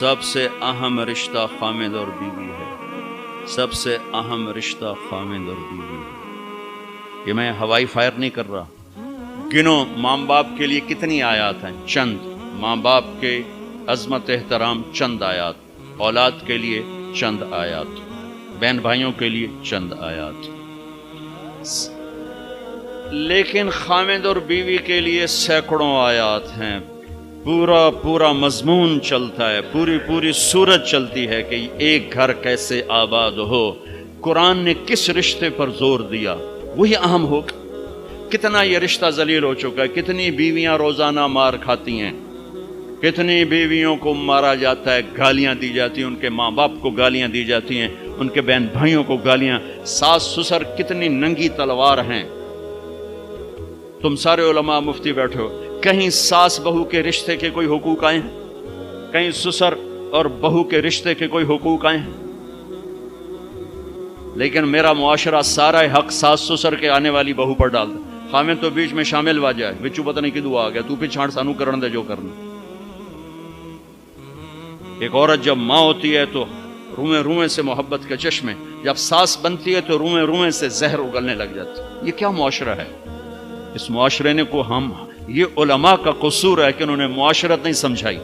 سب سے اہم رشتہ خامد اور بیوی ہے، سب سے اہم رشتہ خامد اور بیوی ہے۔ یہ میں ہوائی فائر نہیں کر رہا، گنو ماں باپ کے لیے کتنی آیات ہیں، چند ماں باپ کے عظمت احترام، چند آیات اولاد کے لیے، چند آیات بہن بھائیوں کے لیے، چند آیات، لیکن خامد اور بیوی کے لیے سینکڑوں آیات ہیں، پورا مضمون چلتا ہے، پوری صورت چلتی ہے کہ ایک گھر کیسے آباد ہو۔ قرآن نے کس رشتے پر زور دیا وہی اہم ہو۔ کتنا یہ رشتہ ذلیل ہو چکا ہے، کتنی بیویاں روزانہ مار کھاتی ہیں، کتنی بیویوں کو مارا جاتا ہے، گالیاں دی جاتی ہیں، ان کے ماں باپ کو گالیاں دی جاتی ہیں، ان کے بہن بھائیوں کو گالیاں، ساس سسر کتنی ننگی تلوار ہیں۔ تم سارے علماء مفتی بیٹھے ہو، کہیں ساس بہو کے رشتے کے کوئی حقوق آئے ہیں؟ کہیں سسر اور بہو کے رشتے کے کوئی حقوق آئے ہیں؟ لیکن میرا معاشرہ سارا حق ساس سسر کے آنے والی بہو پر ڈال دے۔ خامن تو بیچ میں شامل ہوا جائے، بچو پتہ نہیں کدو آ گیا، تو پھر چھانٹ سانو کرن دے جو کرنا۔ ایک عورت جب ماں ہوتی ہے تو روئیں سے محبت کے چشمے، جب ساس بنتی ہے تو روئیں سے زہر اگلنے لگ جاتی۔ یہ کیا معاشرہ ہے؟ اس معاشرے نے کو ہم، یہ علماء کا قصور ہے کہ انہوں نے معاشرت نہیں سمجھائی۔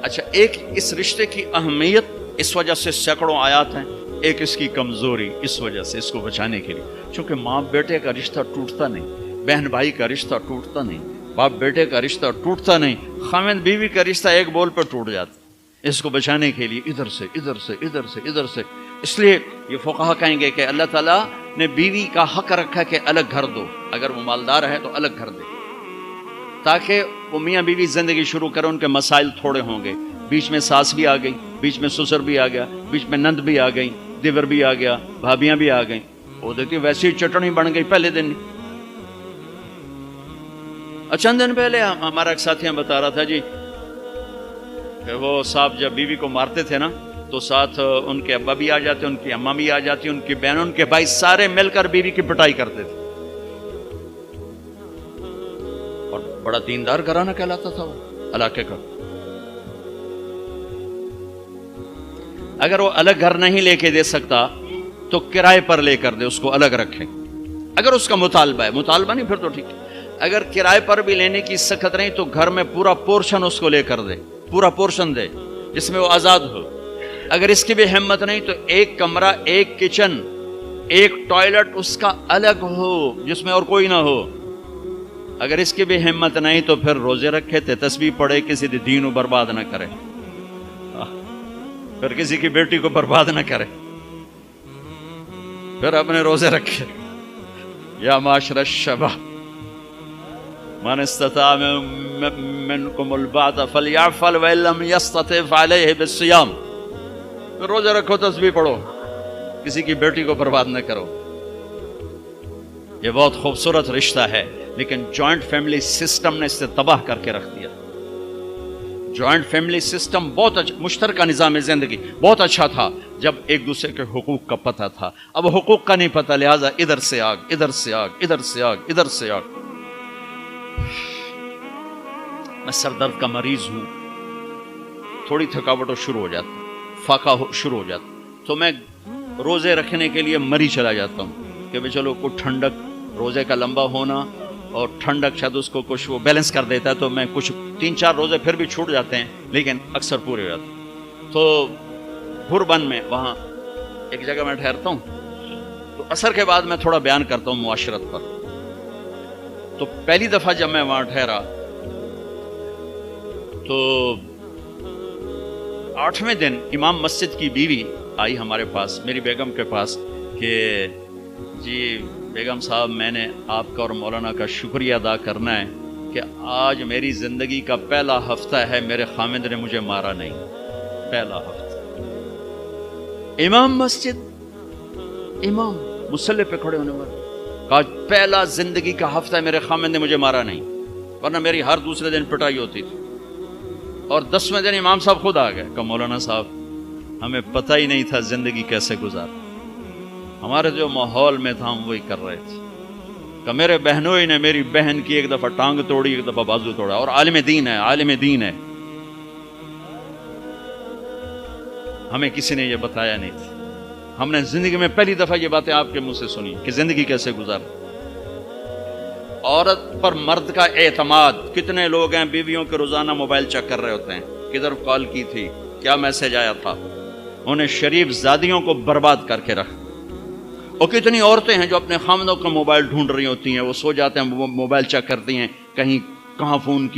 اچھا، ایک اس رشتے کی اہمیت اس وجہ سے سینکڑوں آیات ہیں، ایک اس کی کمزوری اس وجہ سے، اس کو بچانے کے لیے، چونکہ ماں بیٹے کا رشتہ ٹوٹتا نہیں، بہن بھائی کا رشتہ ٹوٹتا نہیں، باپ بیٹے کا رشتہ ٹوٹتا نہیں، خامد بیوی کا رشتہ ایک بول پر ٹوٹ جاتا۔ اس کو بچانے کے لیے ادھر سے، اس لیے یہ فقہا کہیں گے کہ اللہ تعالیٰ نے بیوی کا حق رکھا کہ الگ گھر دو، اگر وہ مالدار ہے تو الگ گھر دے، تاکہ وہ میاں بیوی زندگی شروع کریں، ان کے مسائل تھوڑے ہوں گے۔ بیچ میں ساس بھی آ گئی، بیچ میں سسر بھی آ گیا، بیچ میں نند بھی آ گئی، دیور بھی آ گیا، بھابیاں بھی آ گئیں، وہ دیکھیے ویسی چٹنی بن گئی پہلے دن۔ چند دن پہلے ہمارا ایک ساتھی بتا رہا تھا جی کہ وہ صاحب جب بیوی کو مارتے تھے نا تو ساتھ ان کے ابا بھی آ جاتے، ان کی اماں بھی آ جاتی، ان کی بہن، ان کے بھائی، سارے مل کر بیوی کی پٹائی کرتے تھے، اور بڑا دیندار گھرانہ کہلاتا تھا وہ علاقے کا۔ اگر وہ الگ گھر نہیں لے کے دے سکتا تو کرائے پر لے کر دے، اس کو الگ رکھے، اگر اس کا مطالبہ ہے، مطالبہ نہیں پھر تو ٹھیک ہے۔ اگر کرائے پر بھی لینے کی سخت نہیں تو گھر میں پورا پورشن اس کو لے کر دے، پورا پورشن دے جس میں وہ آزاد ہو۔ اگر اس کی بھی ہمت نہیں تو ایک کمرہ، ایک کچن، ایک ٹوائلٹ اس کا الگ ہو جس میں اور کوئی نہ ہو۔ اگر اس کی بھی ہمت نہیں تو پھر روزے رکھے تھے، تسبیح پڑھے، کسی دین کو برباد نہ کرے، پھر کسی کی بیٹی کو برباد نہ کرے، پھر اپنے روزے رکھے۔ یا معاشر الشباب من استطاع منکم الباءۃ فلیعفل وان لم یستطع فعلیہ بالصیام۔ پھر روزے رکھو، تسبیح پڑھو، کسی کی بیٹی کو برباد نہ کرو۔ یہ بہت خوبصورت رشتہ ہے، لیکن جوائنٹ فیملی سسٹم نے اسے تباہ کر کے رکھ دیا۔ جوائنٹ فیملی سسٹم بہت اچھا، مشترکہ نظام زندگی بہت اچھا تھا جب ایک دوسرے کے حقوق کا پتہ تھا، اب حقوق کا نہیں پتہ، لہٰذا ادھر سے آگ، ادھر سے آگ، ادھر سے آگ، ادھر سے آگ۔ میں سر درد کا مریض ہوں، تھوڑی تھکاوٹ شروع ہو جاتی، فاقہ شروع ہو جاتا، تو میں روزے رکھنے کے لیے مری چلا جاتا ہوں کہ چلو کچھ ٹھنڈک، روزے کا لمبا ہونا اور ٹھنڈک شاید اس کو کچھ وہ بیلنس کر دیتا ہے، تو میں کچھ 3-4 روزے پھر بھی چھوٹ جاتے ہیں لیکن اکثر پورے ہو جاتے ہیں۔ تو بھربن میں وہاں ایک جگہ میں ٹھہرتا ہوں، تو عصر کے بعد میں تھوڑا بیان کرتا ہوں معاشرت پر۔ تو پہلی دفعہ جب میں وہاں ٹھہرا تو 8ویں دن امام مسجد کی بیوی آئی ہمارے پاس، میری بیگم کے پاس، کہ جی بیگم صاحب، میں نے آپ کا اور مولانا کا شکریہ ادا کرنا ہے کہ آج میری زندگی کا پہلا ہفتہ ہے میرے خامد نے مجھے مارا نہیں، پہلا ہفتہ۔ امام مسجد، امام مصلی پہ کھڑے ہونے والے، کہا پہلا زندگی کا ہفتہ ہے میرے خامد نے مجھے مارا نہیں، ورنہ میری ہر دوسرے دن پٹائی ہوتی تھی۔ اور 10ویں دن امام صاحب خود آ گئے، کہا مولانا صاحب ہمیں پتہ ہی نہیں تھا زندگی کیسے گزار، ہمارے جو ماحول میں تھا ہم وہی کر رہے تھے۔ کہ میرے بہنوئی نے میری بہن کی ایک دفعہ ٹانگ توڑی، ایک دفعہ بازو توڑا، اور عالم دین ہے، عالم دین ہے۔ ہمیں کسی نے یہ بتایا نہیں تھا. ہم نے زندگی میں پہلی دفعہ یہ باتیں آپ کے منہ سے سنی کہ زندگی کیسے گزار. عورت پر مرد کا اعتماد. کتنے لوگ ہیں بیویوں کے روزانہ موبائل چیک کر رہے ہوتے ہیں, کدھر کال کی تھی, کیا میسج آیا تھا. انہیں شریف زادیوں کو برباد کر کے رکھ. اور کتنی عورتیں ہیں جو اپنے خامدوں کا موبائل ڈھونڈ رہی ہوتی ہیں, وہ سو جاتے ہیں, وہ موبائل چیک کرتی ہیں, کہیں کہاں فون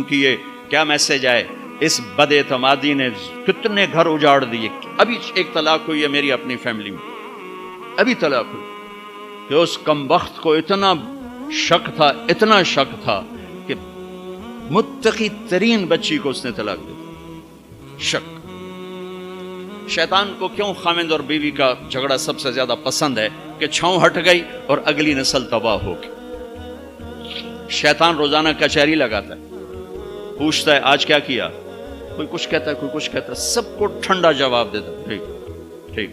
کیے, کیا میسج آئے. اس بد اعتمادی نے کتنے گھر اجاڑ دیے. ابھی ایک طلاق ہوئی ہے میری اپنی فیملی میں, ابھی طلاق ہوئی, کہ اس کمبخت کو اتنا شک تھا کہ متقی ترین بچی کو اس نے طلاق دی. شک. شیطان کو کیوں خامند اور بیوی کا جھگڑا سب سے زیادہ پسند ہے کہ چھاؤں ہٹ گئی اور اگلی نسل تباہ ہو گئی. شیطان روزانہ کچہری لگاتا ہے, پوچھتا ہے آج کیا کیا, کوئی کچھ کہتا ہے, کوئی کچھ کہتا ہے, سب کو ٹھنڈا جواب دیتا ہے, ٹھیک ٹھیک.